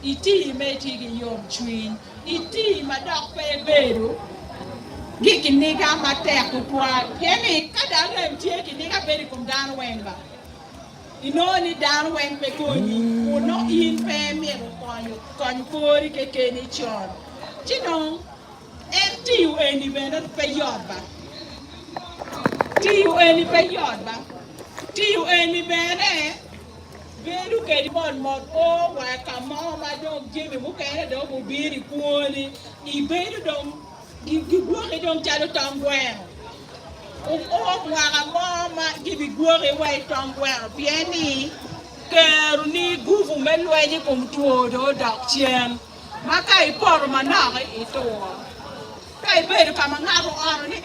iti meti gi yom chwin iti madok pe beru giki niga matek kwa yani kada ngem tie ki niga beri kum dan wenga inoni dan weng pe koni uno in pe mi konyu kori ke keni chon chinon enti eni bena pe yodba ti eni pe yodba ti eni bene beru ke di bon mod o wa kama ma dong jimi mu kene do bu biri kuoni I beru dong gi buoke dong chalo tongwen o wa mama gi bi buoke wa tongwen pieni keru ni gufu melweji kum tuo do dak chien maka iporo manake ito kai beru kama ngaro oro ni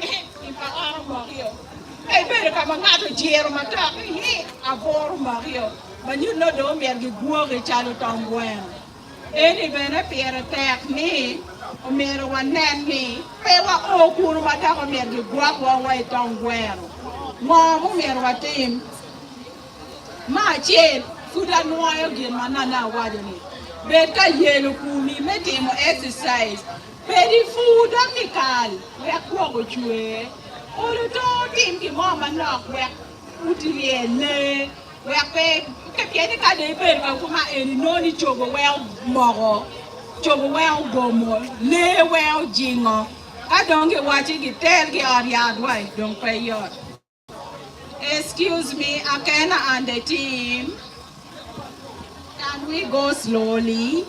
ipa oro morio kai beru kama ngaro jero matake hi aboro morio but you know do mer gi guoke chalo tongwen eni bene piere tek ni o mero wanen ni pe wa o kuru matako mer gi guak wa tongwen mo mero watim ma chen fuda noyo gin manana wajani beta yelo kumi metimo exercise pedi fuda mikal we akwogo chwe olo to tim ki mama nok we utiliene we pe ke pieni ka de ber ka kuma eni noni chogo we mogo chogo we gomo le we jingo adonge wachi gi tel gi ariad wai don pe yot. Excuse me, Akena and the team. Can we go slowly?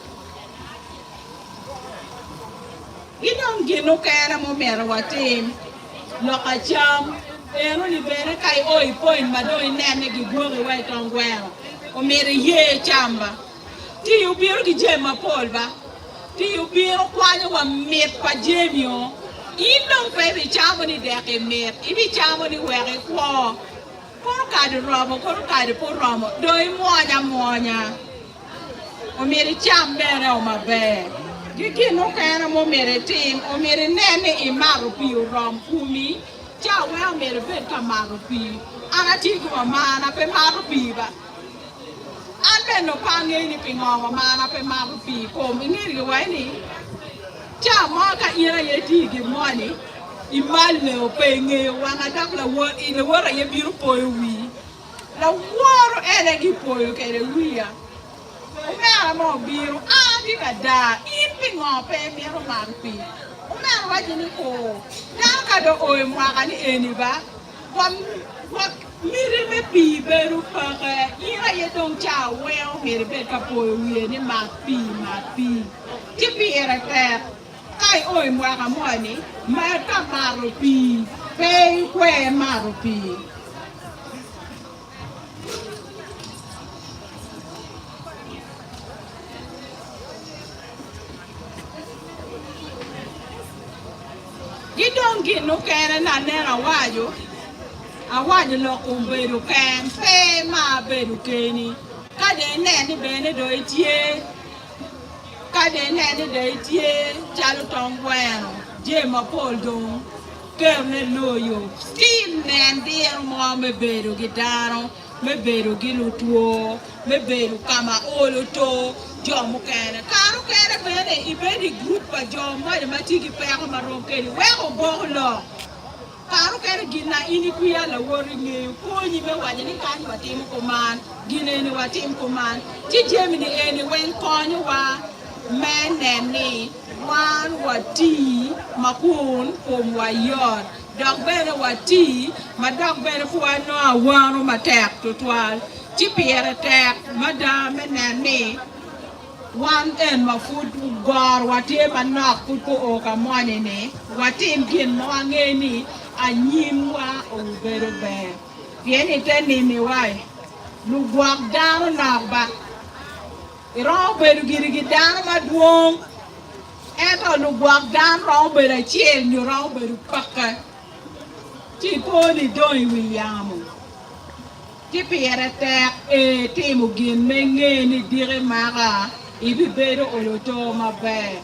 You don't get no care of my team. Look at jam. Eno ni bere kai oi point mado inene gi gori wai tongwero. O mere ye chamba. Ti u biro gi jema polba. Ti u biro kwanya wa met pa jemio. Indong pe bi chamo ni deke met. Ibi chamo ni were kwa. Koro kade romo, koro kade po romo. Doi monya. O mere cham bere o mabe. Gigi no kena mo mere team. O mere nene imaru pi o rom kumi. Cha we o mere bet ka maru pi. Ana tiki wa mana pe maru pi ba. Anbe no pange ni pingongo mana pe maru pi. Kom ingiri wa ni. Cha mo ka ira ye tiki mo ni. Imale o penge wanga dak la wo ile wora ye biru poyo wi la woro ele gi poyo kere wiya o mera mo biru andi ka da impi ngo pe mero marpi o mera wajini ko dan ka do o mwa ni eni ba wa miri me pi beru pare ira ye don cha we o mere be ka poyo wi ni ma pi ti pi era ter kai oi mwa ka mwani ma ka marupi pe kwe marupi gidongi no kere na nera awajo lo kumberu ken pe ma beru keni kade ne ni bene do itie kade nene de tie chalo tongweno je ma poldo kerne loyo still nen dir mo me beru gitaro me beru gilutuo me beru kama oloto jomo kene karo kene bene ibedi group pa jomo ma tigi pe ko marom kene we ko boglo karo kene gina ini kuya la wori nge ko ni be waje ni kan watim ko man gine ni watim ko man ti jemi ni eni wen konyo wa meneni wan wati makun kum wayor dog bere wati ma dog bere fu no awaro matek to twal ti piere tek madam meneni wan en ma food gor wati manok put ko o ka money ne wati gin mo ngeni anyim wa o bere be pieni teni ni wai lu gwak dano nak ba Roberu giri dan maduong eto lu guak dan roberu chiel ni roberu paka ti poli doi Williamu ti piere tek timu gin mengeni dire mara ibi beru oloto mabe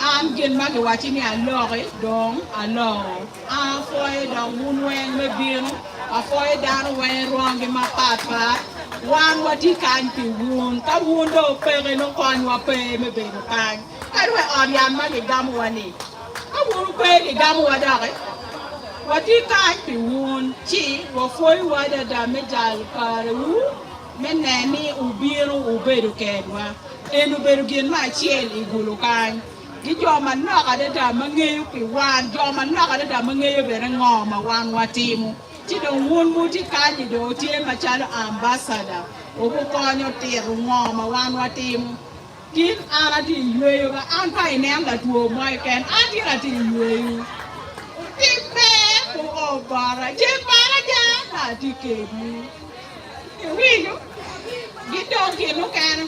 am gin magi wachini alore dong aloro afoye da wunweng me binu afoye dan wen rongi ma papa wan wati kan pi wun ka wun do pere no kon wa pe me be no kan ka we orian ma ge gam wani ka wun pe ge gam wa da re wati kan pi wun chi wo foi wa da me jal kare wu me neni ubiru uberu kedwa enu beru gen ma chiel igulu kan gi joma noka da mangeyo pi wan joma noka da mangeyo bere ngoma wan watimu ti do wun muti kanyi do tie machalo ambassador oku konyo tiru ngoma wan watimu kin ana ti yweyo ga an pa inenga tuo moy ken an ti ra ti yweyo ti pe ko obara je para ja na ti kebu wiyo gidong kinu kan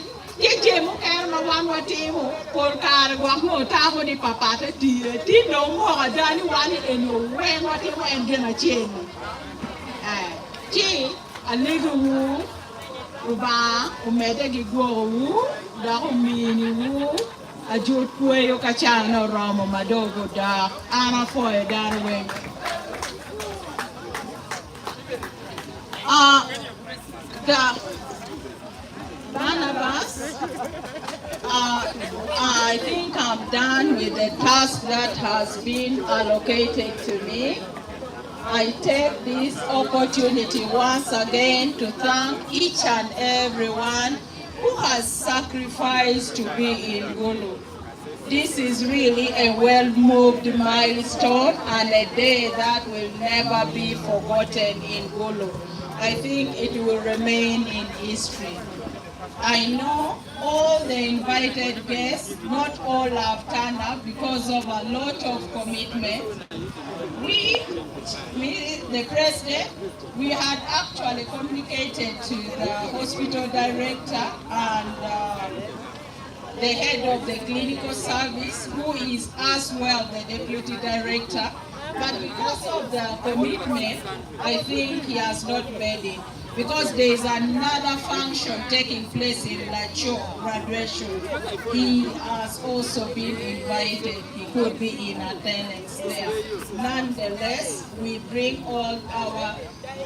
je mo kan ma wan watimu por kar gwa mo tamo di papata ti no mo ga ni wani eno wen watimu en gena chenu ti alego wu uba umede gi go wu da umini wu ajot kweyo ka chana romo madogo da ana foye dar wen the Barnabas, I think I'm done with the task that has been allocated to me. I take this opportunity once again to thank each and everyone who has sacrificed to be in Gulu. This is really a well-moved milestone and a day that will never be forgotten in Gulu. I think it will remain in history. I know all the invited guests, not all have turned up because of a lot of commitment. We, the president, we had actually communicated to the hospital director and the head of the clinical service, who is as well the deputy director. But because of the commitment, I think he has not made it. Because there is another function taking place in Lacho graduation. He has also been invited. He could be in attendance there. Nonetheless, we bring all our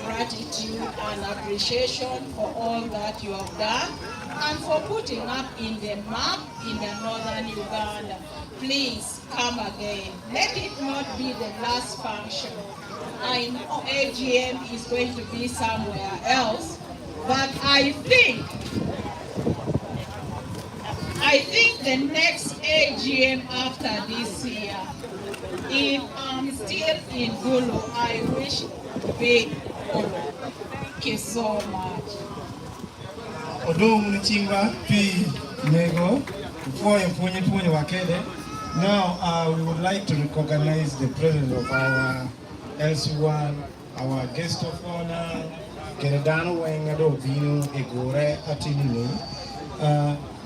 gratitude and appreciation for all that you have done and for putting up in the map in the northern Uganda. Please come again. Let it not be the last function. I know AGM is going to be somewhere else, but I think the next AGM after this year, if I'm still in Gulu, I wish to be Gulu. Thank you so much. Now, we would like to recognize the presence of our LC1, our guest of honor, Keredano Wengado Bino Egore Atinino.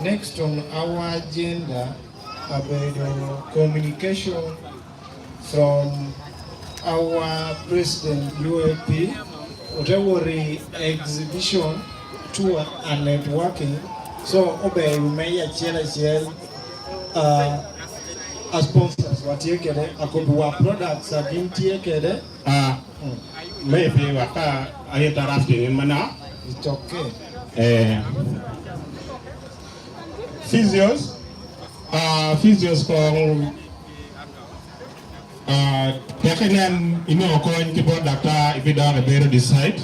Next on our agenda, about communication from our president UAP, Utawari exhibition, tour and networking. So, obey, we may share as sponsors what you get a couple of products are being taken. Maybe I interrupting in Mana. It's okay. Physios from taking in your coin keyboard doctor if you don't better decide.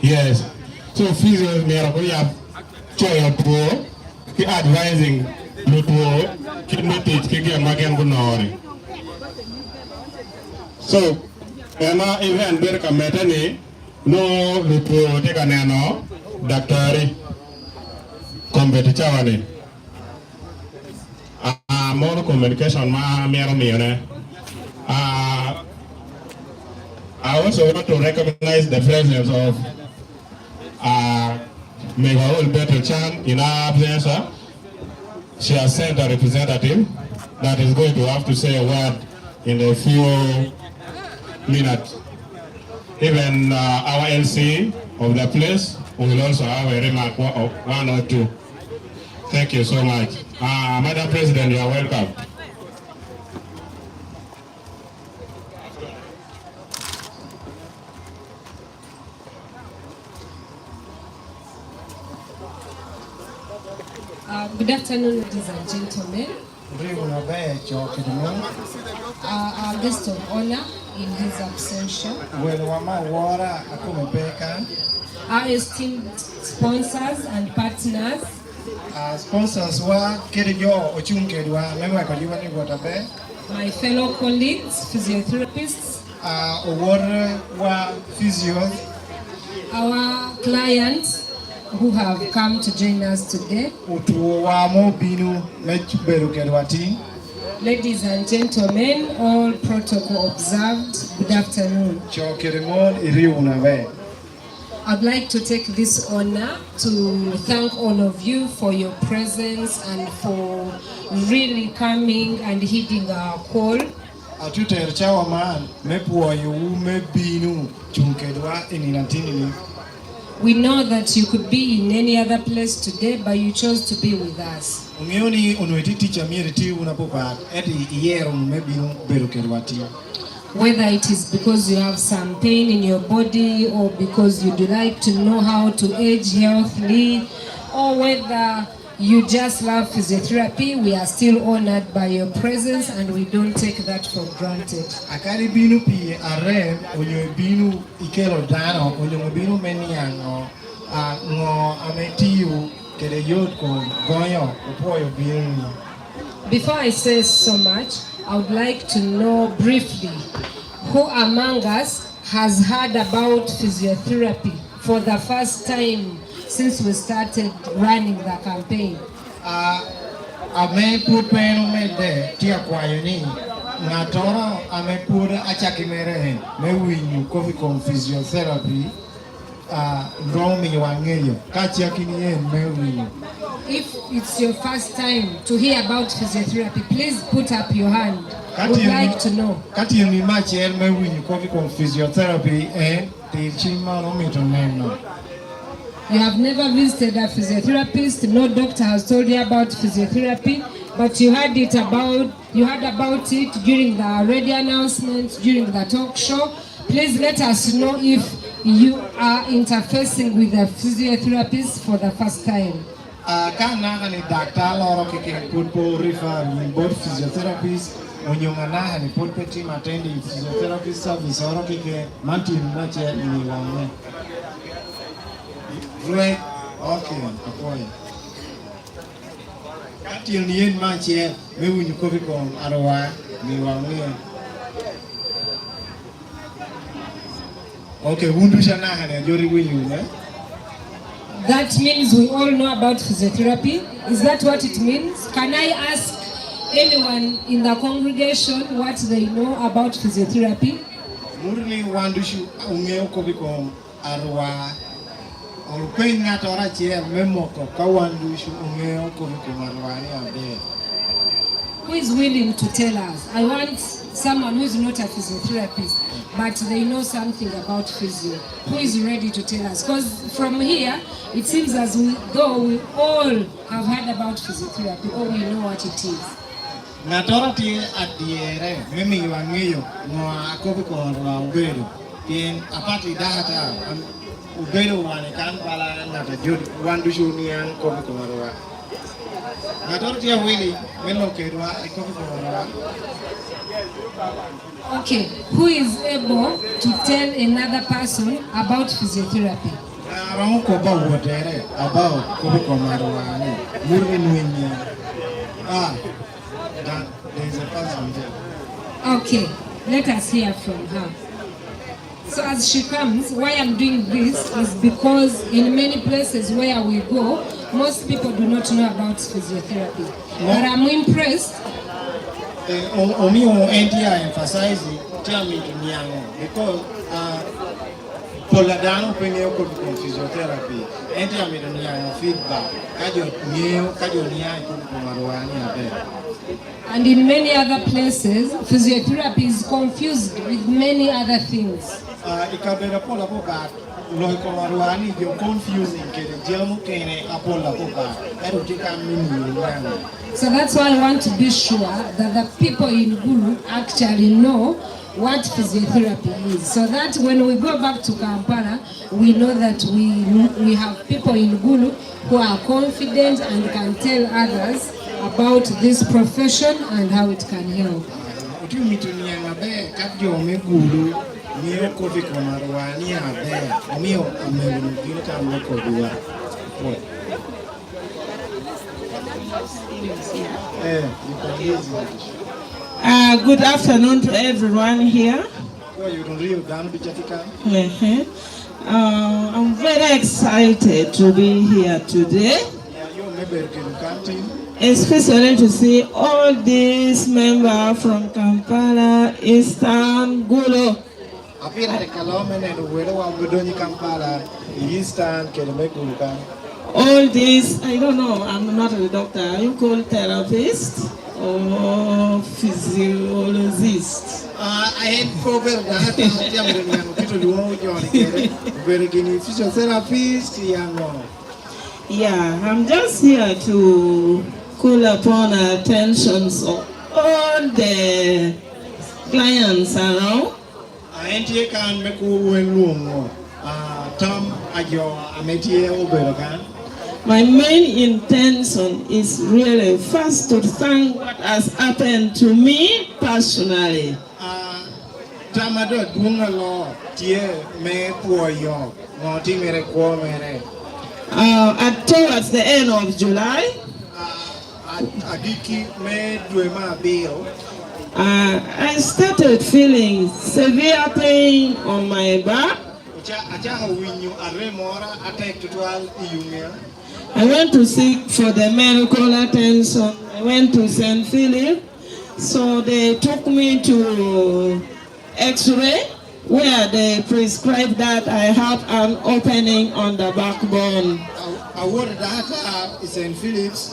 Yes. So physios may have choice poor advising Luto Kidnotage Kiki and Magan Gunori. So Emma even Berka Metani no Luto Teganano Doctor Competition. More communication ma mero mione. I also want to recognize the presence of Megawul Better Chan in our absence. She has sent a representative that is going to have to say a word in a few minutes. Even our LC of the place will also have a remark of one or two. Thank you so much. Madam President, you are welcome. Good afternoon, ladies and gentlemen. Our guest of honor in his absence. Our esteemed sponsors and partners. Sponsors my fellow colleagues, physiotherapists. Our clients who have come to join us today. Ladies and gentlemen, all protocol observed, good afternoon. I'd like to take this honor to thank all of you for your presence and for really coming and heeding our call. We know that you could be in any other place today, but you chose to be with us. Whether it is because you have some pain in your body, or because you'd like to know how to age healthily, or whether you just love physiotherapy, we are still honored by your presence and we don't take that for granted. Before I say so much, I would like to know briefly who among us has heard about physiotherapy for the first time since we started running the campaign. If it's your first time to hear about physiotherapy, please put up your hand. I would like to know. You have never visited a physiotherapist, no doctor has told you about physiotherapy, but you heard about it during the radio announcement, during the talk show. Please let us know if you are interfacing with a physiotherapist for the first time. That means we all know about physiotherapy. Is that what it means? Can I ask anyone in the congregation what they know about physiotherapy? Who is willing to tell us? I want someone who is not a physiotherapist, but they know something about physio. Who is ready to tell us? Because from here, it seems as though we all have heard about physiotherapy, or we know what it is. Okay, who is able to tell another person about physiotherapy? There's a person there. Okay, let us hear from her. So as she comes, why I'm doing this is because in many places where we go, most people do not know about physiotherapy. No. But I'm impressed. Only emphasizing because Poladano Peneo physiotherapy, feedback, and in many other places, physiotherapy is confused with many other things. So that's why I want to be sure that the people in Gulu actually know what physiotherapy is, so that when we go back to Kampala, we know that we have people in Gulu who are confident and can tell others about this profession and how it can help. Good afternoon to everyone here. I'm very excited to be here today, especially to see all these members from Kampala, Eastern, Gulu. All these, I don't know, I'm not a doctor. Are you called therapist or physiologist? Yeah, I'm just here to call upon attentions of all the clients around. My main intention is really first to thank what has happened to me personally. Towards the end of July, I started feeling severe pain on my back. I went to seek for the medical attention. I went to St. Philip, so they took me to X-ray, where they prescribed that I have an opening on the backbone. St. Philip's,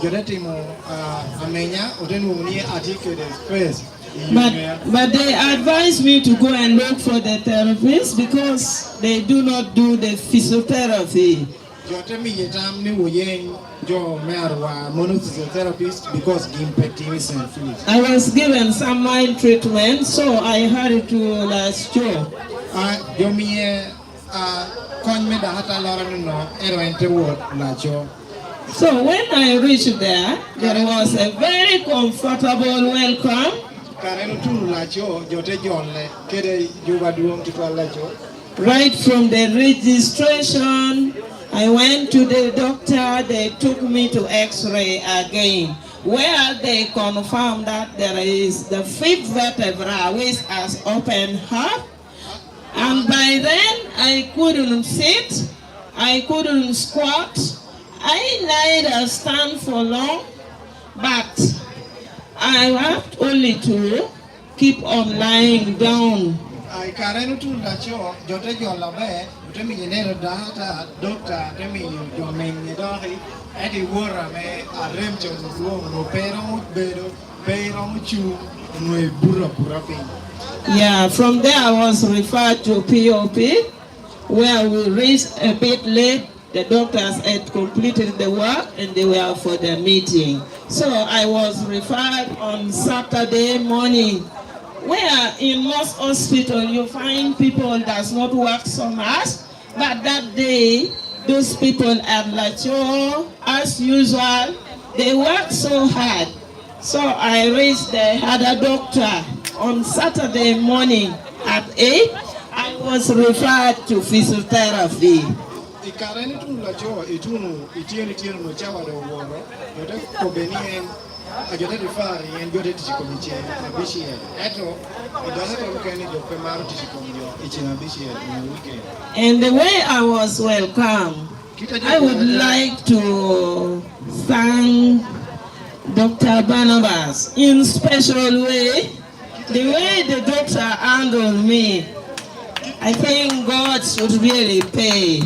but they advised me to go and look for the therapist because they do not do the physiotherapy. I was given some mild treatment, so I hurried to last year. So when I reached there was a very comfortable welcome. Right from the registration, I went to the doctor. They took me to X-ray again, where they confirmed that there is the fifth vertebra which has opened up. And by then, I couldn't sit, I couldn't squat, I neither stand for long, but I have only to keep on lying down. Yeah, from there I was referred to POP, where we reached a bit late. The doctors had completed the work and they were for the meeting. So I was referred on Saturday morning, where in most hospitals you find people does not work so much, but that day those people at Lacho, as usual, they work so hard. So I reached the other doctor on Saturday morning at 8. I was referred to physiotherapy. And the way I was welcome, I would like to thank Dr. Barnabas in special way. The way the doctor handled me, I think God should really pay.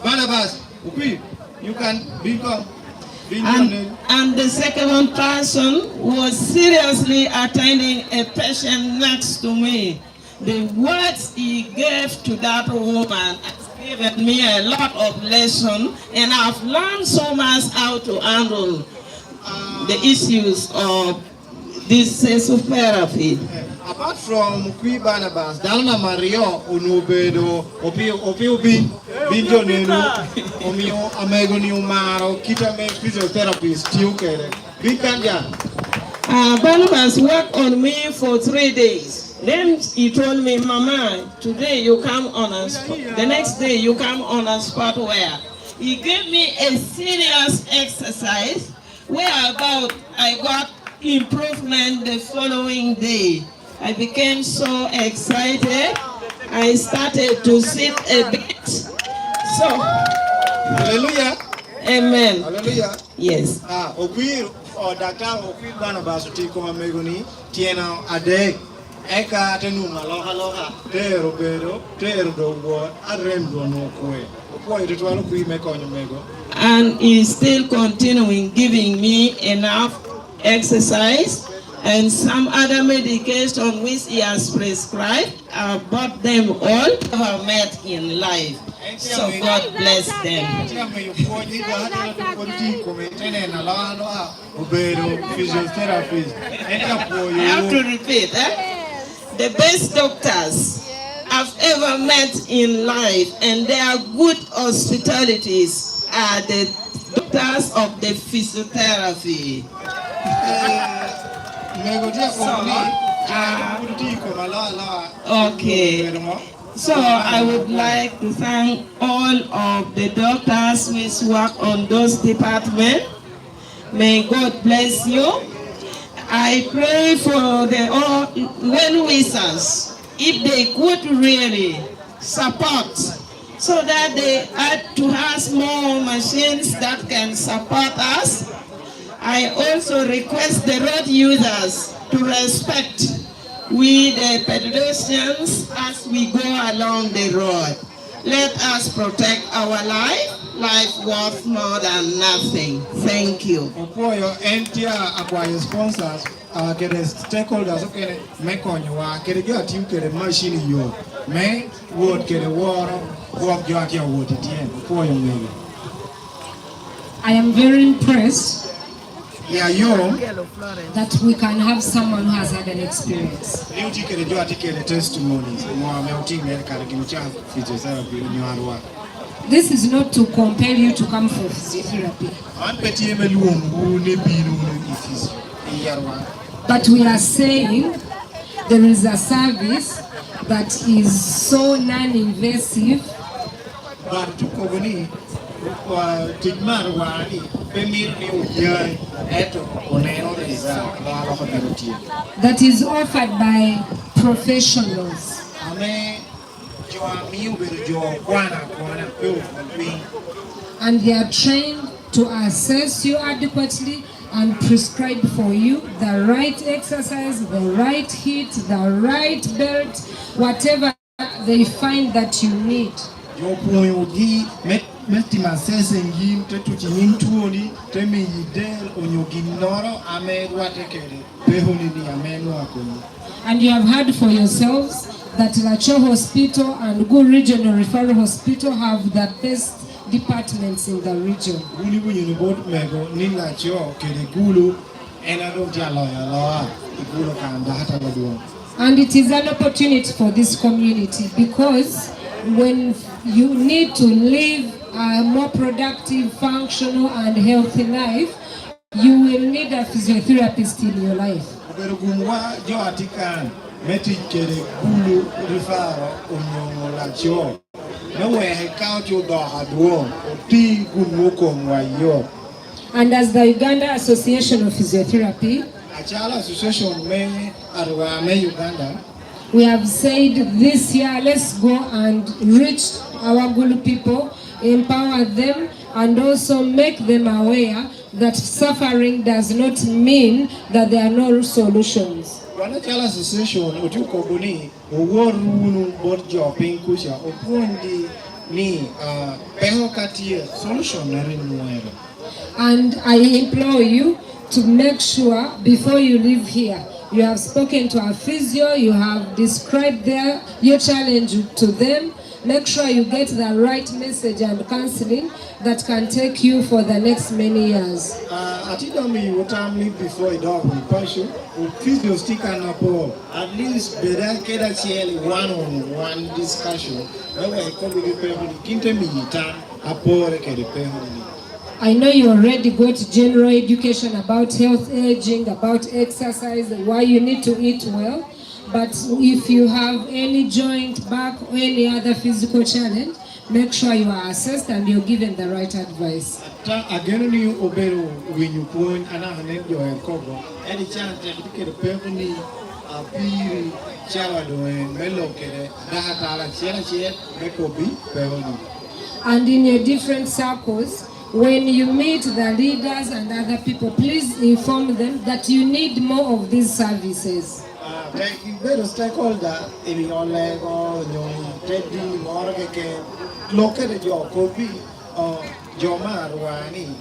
Barnabas, you can become. And the second person was seriously attending a patient next to me. The words he gave to that woman has given me a lot of lesson, and I've learned so much how to handle the issues of this therapy. Apart from Kui Barnabas, Dalna Mario Unubedo, Opio Binjo Nenu, Omio Amegoni Umaro, Kitame physiotherapist, Tiukere. Big Kanja. Barnabas worked on me for 3 days. Then he told me, Mama, today you come on a spot. The next day you come on a spot where he gave me a serious exercise whereabout I got improvement the following day. I became so excited. I started to sit a bit. So, hallelujah. Amen. Hallelujah. Yes. Okwi or Dr. Okwi Barnabas Tiko Amegoni, Tiena Ade, Eka Tenuma, Loha, Tero Bedo, Tero War, Aremdo no Kwe. Okwe to Okwi Mekonyo Mego. And he's still continuing giving me enough exercise and some other medication which he has prescribed. I bought them all. Never met in life. So God bless them. I have to repeat, the best doctors I've ever met in life, and their good hospitalities are the doctors of the physiotherapy. Okay. So I would like to thank all of the doctors who work on those departments. May God bless you. I pray for the all well-wishers, if they could really support, so that they add to us more machines that can support us. I also request the road users to respect we the pedestrians as we go along the road. Let us protect our life worth more than nothing. Thank you. For your entire acquire sponsors, get the stakeholders, okay, Mekonyo, get a team, get a machine, you may would get a water, walk your wood at the end before you move. I am very impressed Yeah, you that we can have someone who has had an experience. This is not to compel you to come for physiotherapy, but we are saying there is a service that is so non-invasive that is offered by professionals. And they are trained to assess you adequately and prescribe for you the right exercise, the right heat, the right belt, whatever they find that you need. And you have heard for yourselves that Lacho Hospital and Good Regional Referral Hospital have the best departments in the region. And it is an opportunity for this community, because when you need to live a more productive, functional and healthy life, you will need a physiotherapist in your life. And as the Uganda Association of Physiotherapy, we have said this year, let's go and reach our Gulu people, empower them, and also make them aware that suffering does not mean that there are no solutions. And I implore you to make sure before you leave here You have spoken to our physio, you have described your challenge to them. Make sure you get the right message and counseling that can take you for the next many years. I think what time before it all will passion, physio stick and at least better get one-on-one discussion. Where I come with the people, I know you already got general education about health, aging, about exercise, why you need to eat well. But if you have any joint, back, or any other physical challenge, make sure you are assessed and you're given the right advice. Again, you obey when you point and I need your cover. Any chance to get a penny, a piri, chavado, and melokere, Dahatala, Chela, Mekobi, Pevoni. And in your different circles, when you meet the leaders and other people, please inform them that you need more of these services. You better stakeholder in your leg or your trading or look at your copy or your marwani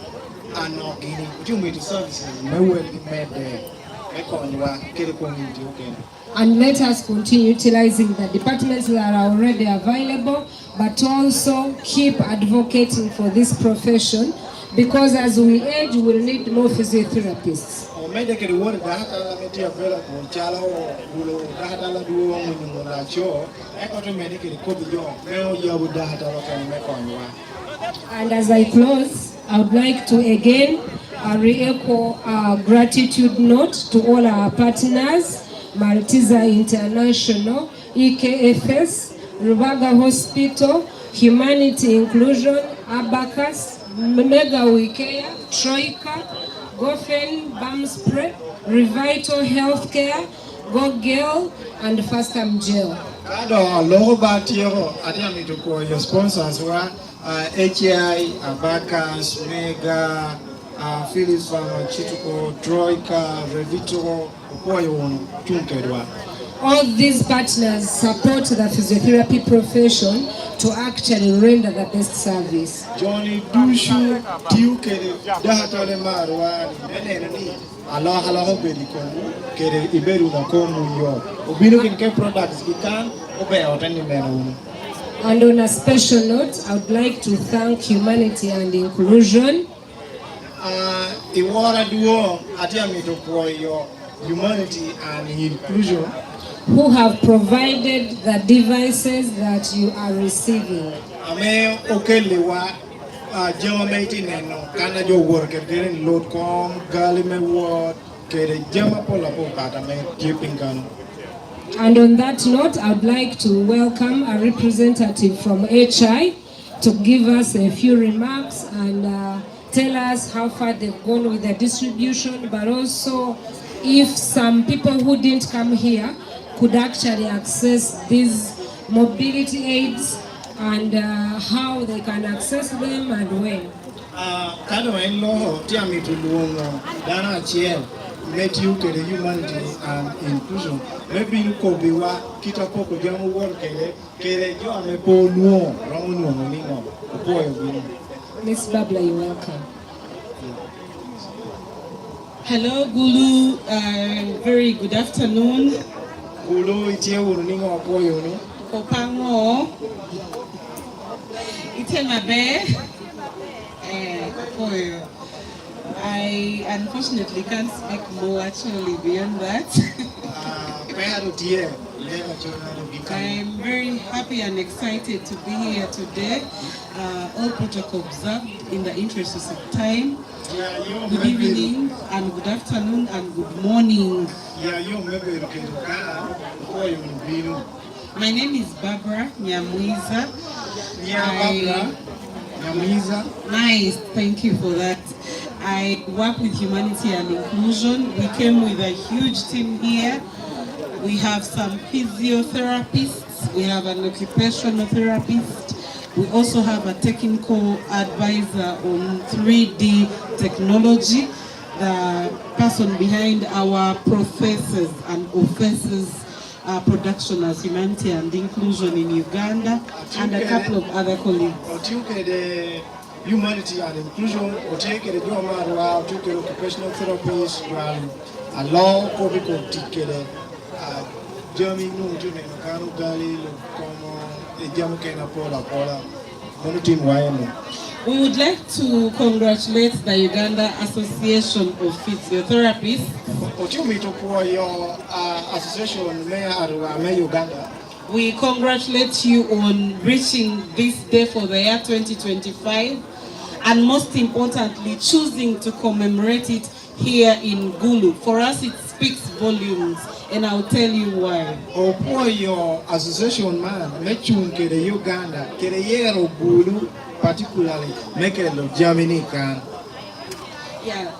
and not getting community services. No will be made there. And let us continue utilizing the departments that are already available, but also keep advocating for this profession, because as we age, we'll need more physiotherapists. And as I close, I would like to again re-echo our gratitude note to all our partners, Malteser International, EKFS, Rubaga Hospital, Humanity Inclusion, Abacus, Mega Wikea, Troika, Gofen, Bamspre, Revital Healthcare, Go Girl, and Fastam Jail. Your sponsors were HI, Abacus, Mega, Philips Pharmaceutical, Troika, Revito, All these partners support the physiotherapy profession to actually render the best service. Johnny Dushu, Tiuke, Dahatole Marwa, Allah Bedikomu, Kere Iberu Nakomu Yo. Ubinu can products, we can obey out any man. And on a special note, I would like to thank Humanity and Inclusion. Iwara duo atiamito kwa your Humanity and Inclusion, who have provided the devices that you are receiving. Ame okelewa jama neno kana jo work getting load com galime word kere jama pola pokata me keeping kan. And on that note, I would like to welcome a representative from HI to give us a few remarks and tell us how far they've gone with the distribution, but also if some people who didn't come here could actually access these mobility aids and how they can access them and when. Kano enlo tiami tuluongo dana chiel met you to the Humanity and Inclusion. Maybe you could be wa kita poko jamu work kere jo ame po nuo ramu nuo muningo upoe wini. Miss Babla, you're welcome. Hello, Gulu. Very good afternoon. Gulu itie uningo upoe wini. Kopango. Itemabe. I unfortunately can't speak more actually beyond that. I'm very happy and excited to be here today. All protocol observed in the interest of time. Good evening and good afternoon and good morning. My name is Barbara Nyamuiza. Nice, thank you for that. I work with Humanity and Inclusion. We came with a huge team here. We have some physiotherapists, we have an occupational therapist, we also have a technical advisor on 3D technology, the person behind our professors and officers production as Humanity and Inclusion in Uganda, and a couple of other colleagues. Humanity and Inclusion, occupational therapist, allow Kobe Tikere, Germany, no, Kano Gali, como Jamaica, Pola, Monotin Wayano. We would like to congratulate the Uganda Association of Physiotherapists. Your association, Mayor Uganda. We congratulate you on reaching this day for the year 2025, and most importantly, choosing to commemorate it here in Gulu. For us, it speaks volumes, and I'll tell you why. Your association, man, Mechun Kere Uganda, Kere Yero Gulu, particularly, make it Germany can. Yeah,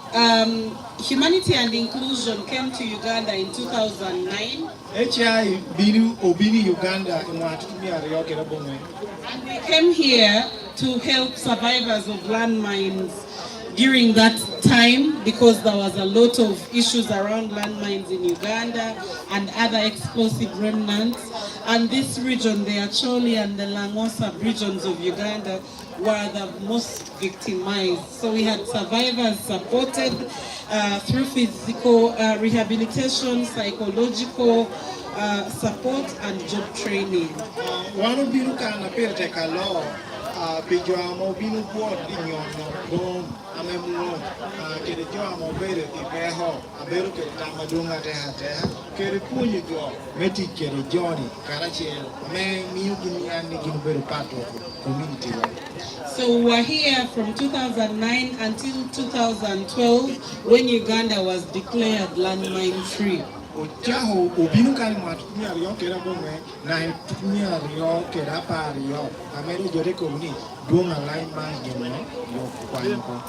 Humanity and Inclusion came to Uganda in 2009. HI Binu Obini Uganda in and we came here to help survivors of landmines during that time, because there was a lot of issues around landmines in Uganda and other explosive remnants. And this region, the Acholi and the Langosa regions of Uganda, were the most victimized. So we had survivors supported through physical rehabilitation, psychological support, and job training. One of you can appear to take a law. Pijuamo binu kuot inyono bom amemuo kede jo amobere ipeho aberu ke tamadunga teha kede punyi jo meti kede joni karachel me miyu gini ginu part of community. So we were here from 2009 until 2012 when Uganda was declared landmine free. Ojaho obinu kani matukumia riyo kera bome na tukumia riyo kera pa riyo ameri jore komuni dunga line man geno yo kwanko.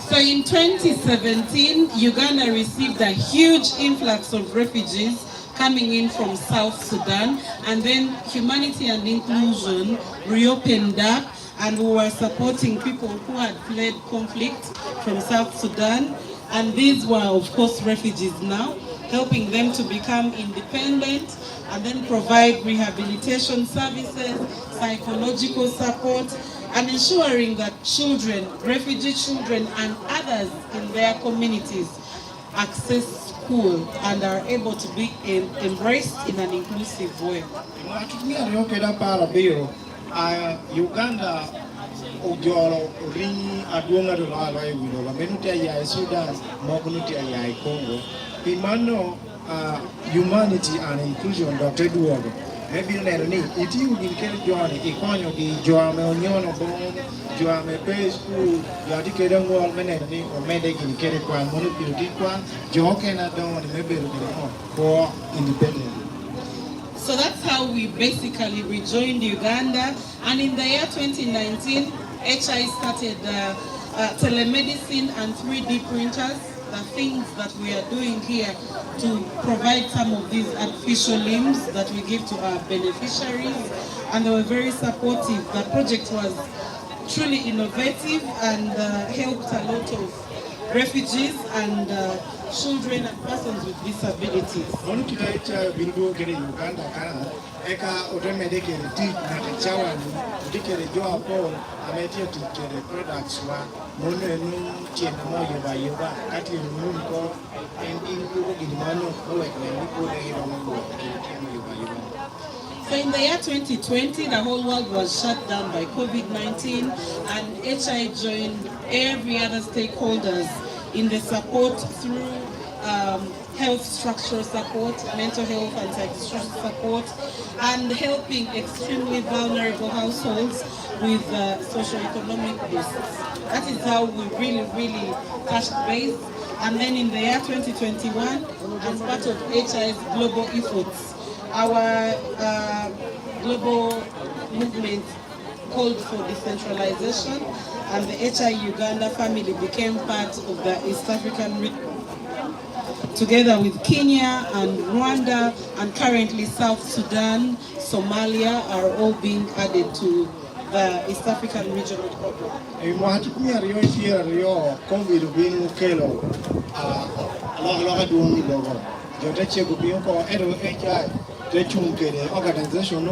So in 2017, Uganda received a huge influx of refugees coming in from South Sudan, and then Humanity and Inclusion reopened up, and we were supporting people who had fled conflict from South Sudan, and these were of course refugees now, helping them to become independent and then provide rehabilitation services, psychological support, and ensuring that children, refugee children and others in their communities access school and are able to be embraced in an inclusive way. Uganda ojoro ringi aduonga do la loy wido menutia ya Sudan mogunutia ya Congo imano Humanity and Inclusion Dr. Duogo maybe nero ni iti ugin kele joni ikonyo di joame onyono bon joame pay school yadi kede ngol meneno ni o mede gin kele kwan mono di kwan joke na don maybe for independent. So that's how we basically rejoined Uganda, and in the year 2019, HI started telemedicine and 3D printers, the things that we are doing here to provide some of these artificial limbs that we give to our beneficiaries, and they were very supportive. The project was truly innovative and helped a lot of refugees and children and persons with disabilities. Eka otemede kere teach na chawani dikere jo apol ametia tikere products wa mono enu tienda moyo ba yoba kati enu ko en ko gidimano ko like na ko le hiro mo So in the year 2020, the whole world was shut down by COVID-19, and HI joined every other stakeholders in the support through health structural support, mental health and psychosocial support, and helping extremely vulnerable households with socio-economic boosts. That is how we really touched base. And then in the year 2021, as part of HI's global efforts, our global movement called for decentralization, and the HI Uganda family became part of the East African region, together with Kenya and Rwanda, and currently South Sudan, Somalia are all being added to the East African regional program. Organization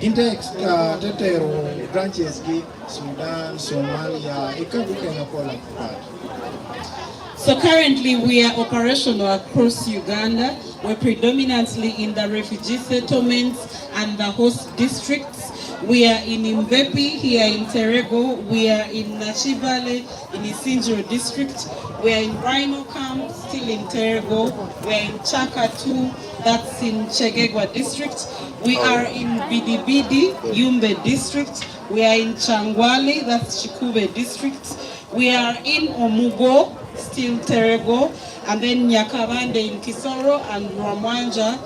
index tetero branches gi Sudan, Somalia, ikabuke na kola. So currently we are operational across Uganda. We're predominantly in the refugee settlements and the host districts. We are in Mvepi, here in Terego. We are in Nachivale, in Isinjiro district. We are in Rhino Camp, still in Terego. We are in Chaka 2, that's in Chegegwa district. We are in Bidibidi, Yumbe district. We are in Changwali, that's Chikube district. We are in Omugo, still Terego, and then Nyakabande in Kisoro and Ramwanja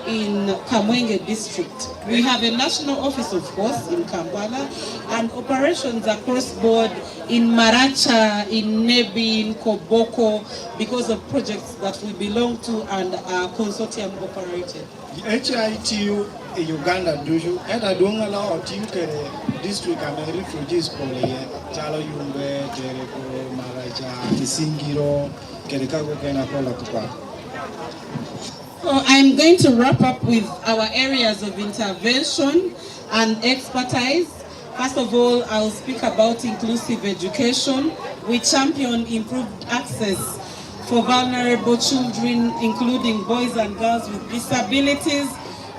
in Kamwenge district. We have a national office, of course, in Kampala, and operations across board in Maracha, in Nebi, in Koboko, because of projects that we belong to and are consortium operated. HITU in Uganda duju eta dunga la otiu kere district ame refugees pole ye chalo Yumbe, Tereko, Maracha, Kisingiro, kere kago kena kola kupa. So I'm going to wrap up with our areas of intervention and expertise. First of all, I'll speak about inclusive education. We champion improved access for vulnerable children, including boys and girls with disabilities,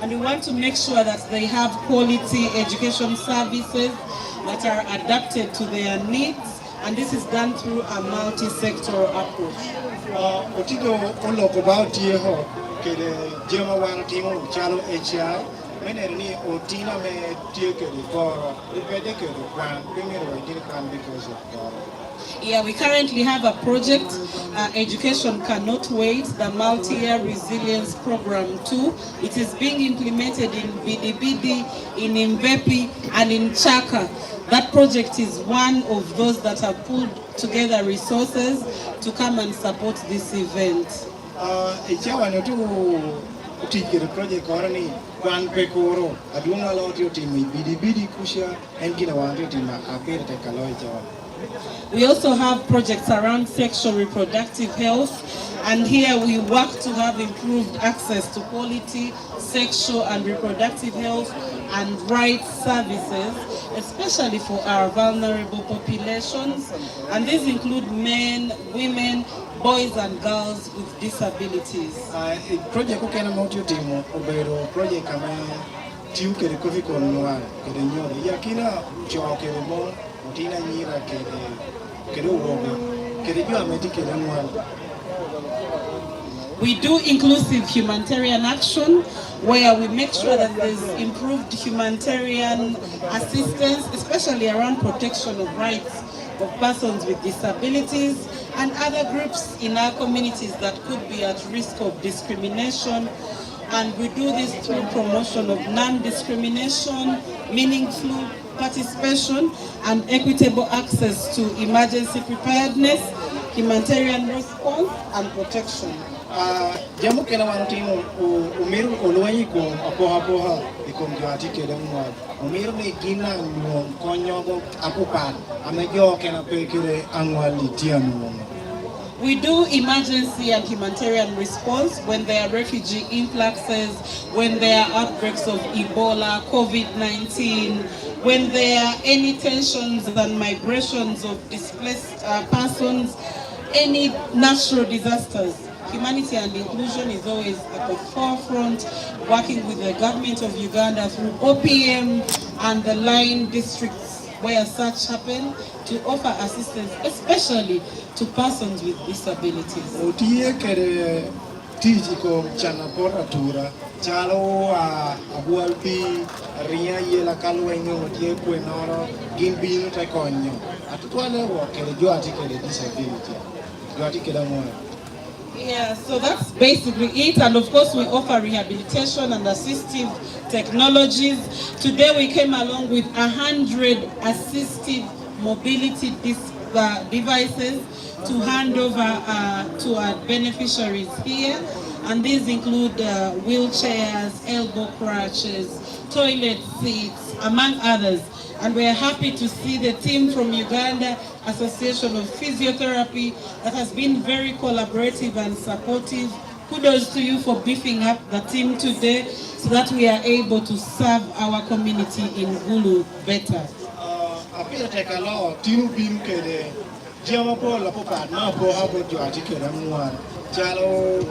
and we want to make sure that they have quality education services that are adapted to their needs, and this is done through a multi-sectoral approach. Otido unlock about yeho kede jema wan timo chalo HI menerni otina me tieke de koro ripede ke do kwan primero idin kan because of koro. Yeah, we currently have a project, Education Cannot Wait, the multi-year resilience program 2. It is being implemented in Bidibidi, in Mvepi, and in Chaka. That project is one of those that have pulled together resources to come and support this event. Ichawa no tu tikere project korani kwan pekoro adunga lo tio timi Bidibidi kusha engina wan tio tima apere te kalo ichawa. We also have projects around sexual reproductive health, and here we work to have improved access to quality sexual and reproductive health and rights services, especially for our vulnerable populations, and these include men, women, boys and girls with disabilities. Project ko kena mo tio timo obero project kama tiu kere kofi kono kere nyore yakina cho kere mo otina nyira kere wobe kere jo ameti kere nwal. We do inclusive humanitarian action where we make sure that there's improved humanitarian assistance, especially around protection of rights of persons with disabilities and other groups in our communities that could be at risk of discrimination. And we do this through promotion of non-discrimination, meaningful participation, and equitable access to emergency preparedness, humanitarian response, and protection. Jamu kena wan timo umiru olwanyi ko apoha ikom jati kele mwa umiru ni gina no konyogo akupan amejo kena pekere anwali tiamu. We do emergency and humanitarian response when there are refugee influxes, when there are outbreaks of Ebola, COVID-19, when there are any tensions and migrations of displaced persons, any natural disasters. Humanity and inclusion is always at the forefront, working with the government of Uganda through OPM and the line districts where such happen to offer assistance, especially to persons with disabilities. Otie kere tiji ko chana poratura chalo abualpi ria yela kalwenyo otie kwenoro gimbino te konyo atutwale wo kere jo ati kere disability jo ati kere mo. Yeah, so that's basically it, and of course we offer rehabilitation and assistive technologies. Today we came along with 100 assistive mobility devices to hand over to our beneficiaries here, and these include wheelchairs, elbow crutches, toilet seats, among others. And we are happy to see the team from Uganda Association of Physiotherapy that has been very collaborative and supportive. Kudos to you for beefing up the team today so that we are able to serve our community in Gulu better. Apira tekalo tinu bin kede Jama po la po pa ma po abo jo atike na muar. Chalo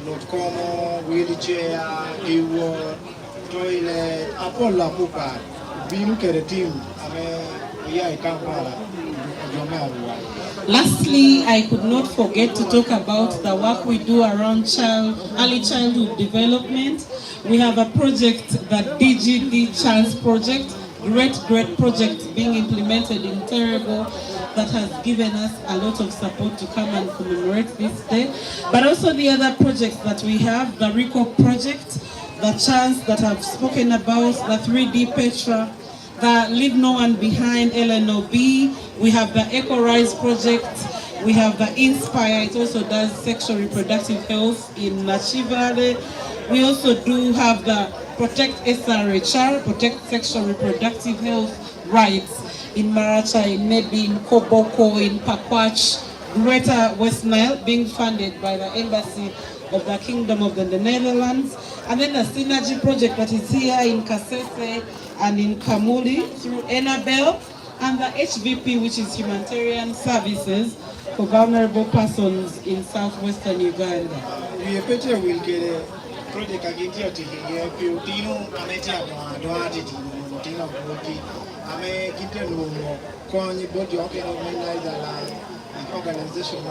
not como wheelchair, ewo, toilet, apo la po pa. Binu kere team ame ya ikampala. Lastly, I could not forget to talk about the work we do around early childhood development. We have a project, the DGD Chance Project, great project being implemented in Terego that has given us a lot of support to come and commemorate this day. But also the other projects that we have, the RICO project, the Chance that I've spoken about, the 3D Petra, the Leave No One Behind LNOB, we have the Eco Rise project, we have the Inspire, it also does sexual reproductive health in Nachivale. We also do have the Protect SRHR, Protect Sexual Reproductive Health Rights in Maracha, in Nebi, in Koboko, in Pakwach, Greater West Nile, being funded by the Embassy of the Kingdom of the Netherlands. And then the Synergy project that is here in Kasese and in Kamuli through Enabel, and the HVP, which is Humanitarian Services for Vulnerable Persons in southwestern Uganda. We will get project against here, Piotino, Ametia, Doati, Tina Boti, Ame Kitano, Kony, Body, organization,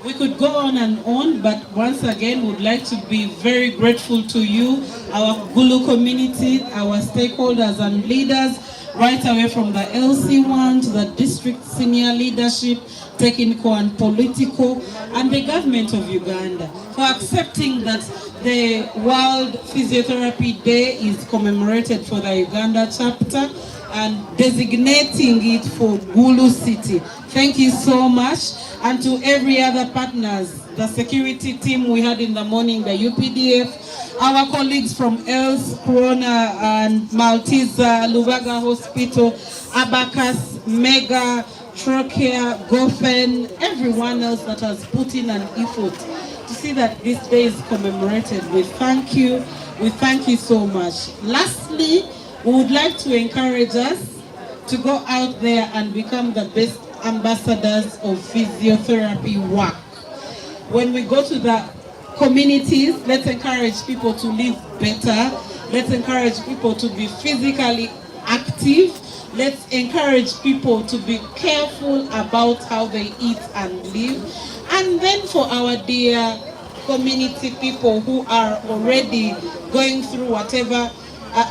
we could go on and on, but once again, would like to be very grateful to you, our Gulu community, our stakeholders and leaders, right away from the LC1 to the district senior leadership, technical and political, and the government of Uganda for accepting that the World Physiotherapy Day is commemorated for the Uganda chapter and designating it for Gulu City. Thank you so much. And to every other partners, the security team we had in the morning, the UPDF, our colleagues from ELS, Corona and Maltese, Luvaga Hospital, Abacus, Mega, Trocare, Gofen, everyone else that has put in an effort to see that this day is commemorated. We thank you. We thank you so much. Lastly, we would like to encourage us to go out there and become the best ambassadors of physiotherapy work. When we go to the communities, let's encourage people to live better. Let's encourage people to be physically active. Let's encourage people to be careful about how they eat and live. And then for our dear community people who are already going through whatever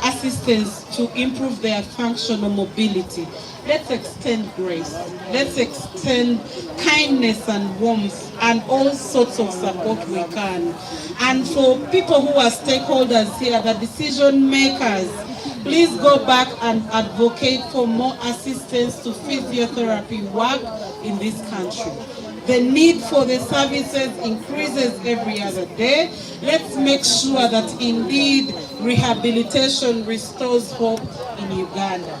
assistance to improve their functional mobility, let's extend grace. Let's extend kindness and warmth and all sorts of support we can. And for people who are stakeholders here, the decision makers, please go back and advocate for more assistance to physiotherapy work in this country. The need for the services increases every other day. Let's make sure that indeed rehabilitation restores hope in Uganda.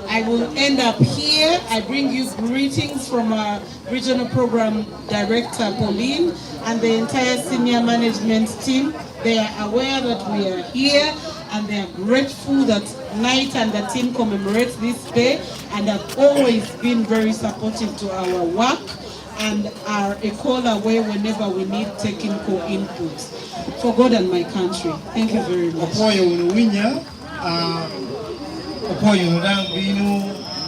I will end up here. I bring you greetings from our Regional Program Director, Pauline, and the entire senior management team. They are aware that we are here, and they are grateful that Knight and the team commemorate this day and have always been very supportive to our work and are a call away whenever we need technical inputs. For God and my country. Thank you very much.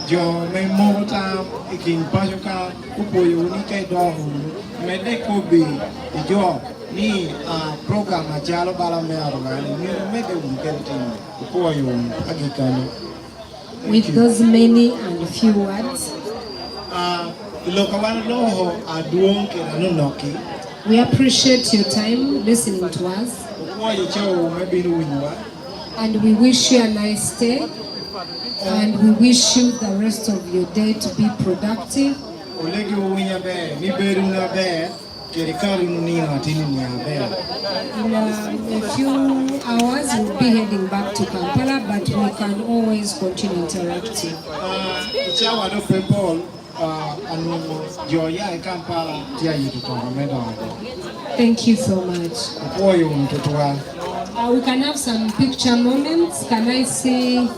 Jo me mota ikin pajuka upoyo unike dohu medeko bi jo ni program ajalo bala me arugani ni mede unkeltin upoyo agikano. With those many and few words, we appreciate your time listening to us, and we wish you a nice day. And we wish you the rest of your day to be productive. In a few hours, we'll be heading back to Kampala, but we can always continue interacting. Thank you so much. We can have some picture moments. Can I see?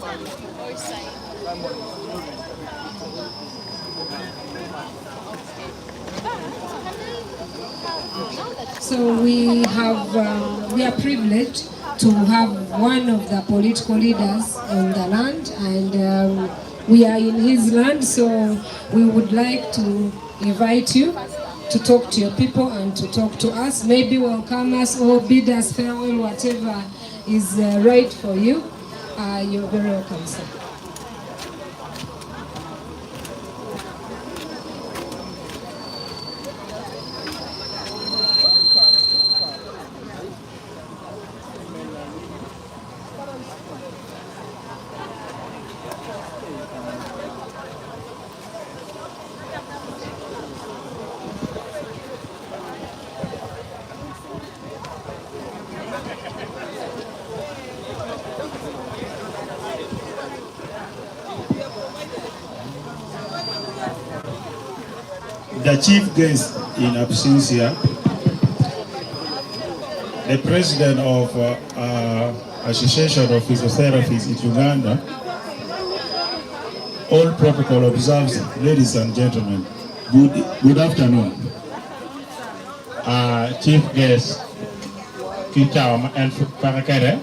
So we are privileged to have one of the political leaders in the land, and we are in his land, so we would like to invite you to talk to your people and to talk to us, maybe welcome us or bid us farewell, whatever is right for you. You're very welcome, sir. The chief guest in absentia, the president of Association of Physiotherapists in Uganda, all protocol observed, ladies and gentlemen, good afternoon. Chief guest, Kichao and Parakere,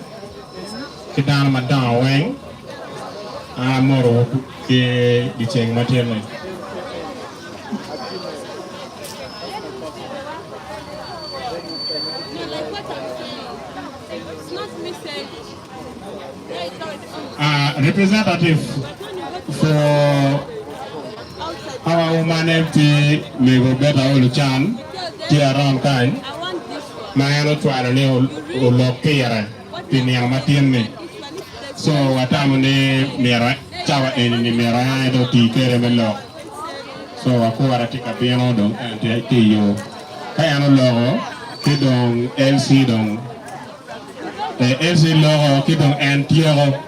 Kitan Madan Wang, Moro, the Cheng Materne. Representative for our woman MP, Megobeta Oluchan, Tiaran Kain, Mayano Twalane Olokera, Pinyang Matienne. So, Watamune Mira, Chawa Enemy Mira, do Tikere Melo. So, Aquara Ticapiano dong, and Tio Kayano Logo, Kidong, LC dong, the LC Logo, Kidong, and Tio.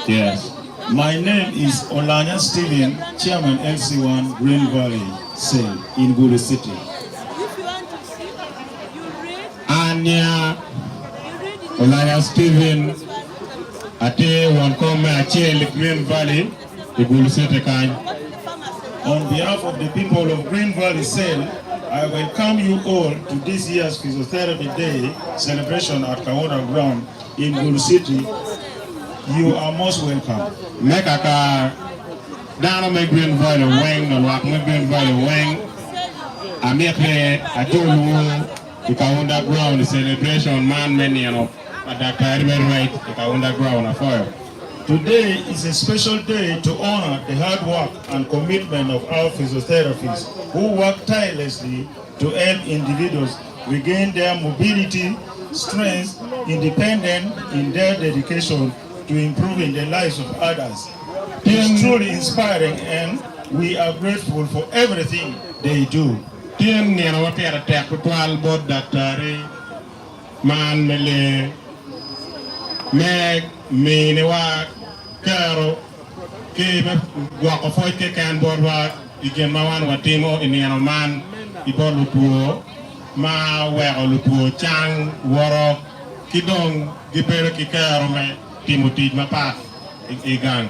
Yes. My name is Olanya Stephen, Chairman LC1 Green Valley Sale in Gulu City. Anya Olanya Stephen, Ate one come a Green Valley, the Gulu City kind. On behalf of the people of Green Valley Sale, I welcome you all to this year's Physiotherapy Day celebration at Kaona Ground in Gulu City. You are most welcome. Mekaka Dano me Green Valley Wang, and Wak me Green Valley Wang. Amekle Atolu, the Kaona Ground, the celebration man many and Dr. Edmund Wright, the Kaona Ground affair. Today is a special day to honor the hard work and commitment of our physiotherapists who work tirelessly to help individuals regain their mobility, strength, independence in their dedication to improving the lives of others. It is truly inspiring, and we are grateful for everything they do. Menewa Karo Kime Guacofoy can board wa Igemawan Watimo in Yanoman Ibolupuo Ma Weolupuo Chang Woro Kidong Gipere Kikarome Timothy Mapa Igang.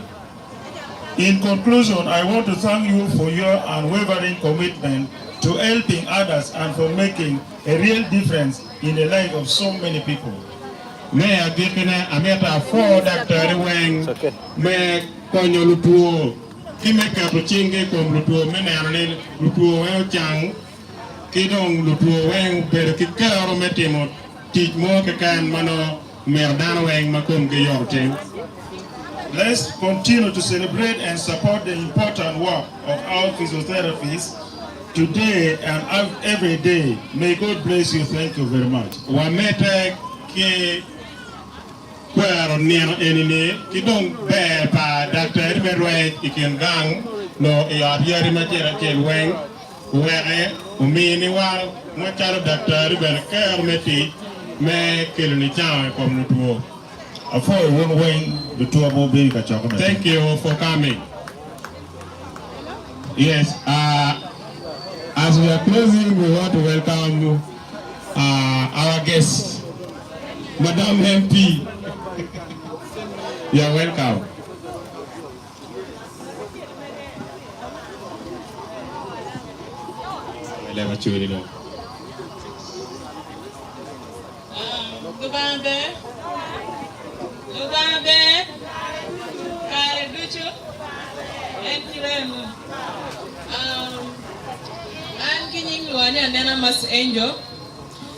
In conclusion, I want to thank you for your unwavering commitment to helping others and for making a real difference in the life of so many people. Me agikine ameta for Dr. Wang me konyo lutuo kime kato chinge kom lutuo me nane lutuo weo chang kidong lutuo weng pero kikaro metimo tich mo kekan mano merdan weng makom ke yorte. Let's continue to celebrate and support the important work of our physiotherapists today and every day. May God bless you. Thank you very much. Wamete ke Kwero niano enini kidong be pa Dr. Merwe ikengang no yari machera chelweng were umini war mocharo Dr. Berker meti me keluni chao kom nutuo. After one wing, the two of being a chocolate. Thank you for coming. Yes, as we are closing, we want to welcome our guest, Madam MP. You are welcome. never truly know. Lubande, Kare Duchu, and Kiremu. And Kinying Luani and then I must angel.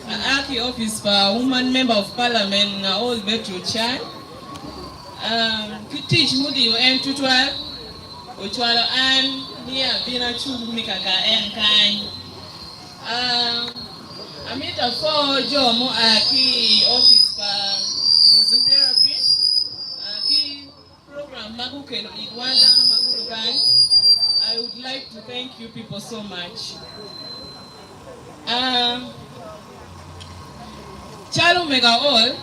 Aki office for woman member of parliament na all betu chan. Teach Moody and tutual, Uchwalo and near Bina Chumikaka and kind. I made a 4 job aki office for physiotherapy. Aki program Maguken Igwanda Magurugan. I would like to thank you people so much. Chalo mega all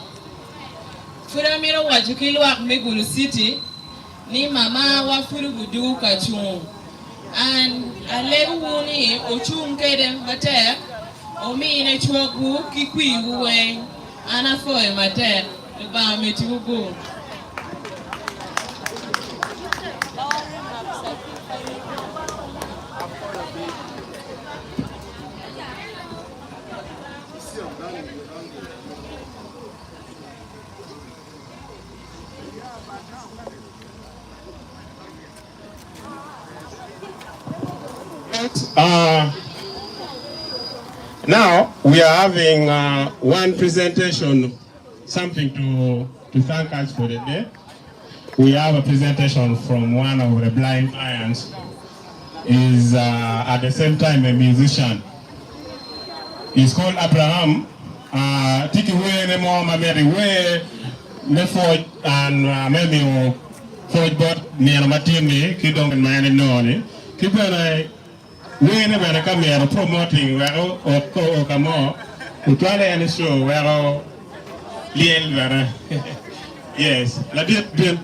Furamiro wajukilu wa Meguru City ni mama wa Furugudu kachung and alegu wuni ochung kede mate omi ine chuogu kikwi uwe anafoe mate ba metigugu. Now we are having one presentation, something to thank us for the day. We have a presentation from one of the blind clients. Is at the same time a musician. He's called Abraham. Tiki we ne mo mameri we ne forge and maybe forge bot ni na matini kidong mane noni. Kibana we ne bana kamera promoting we o kamo utwale any show we lien vera. Yes, la bien.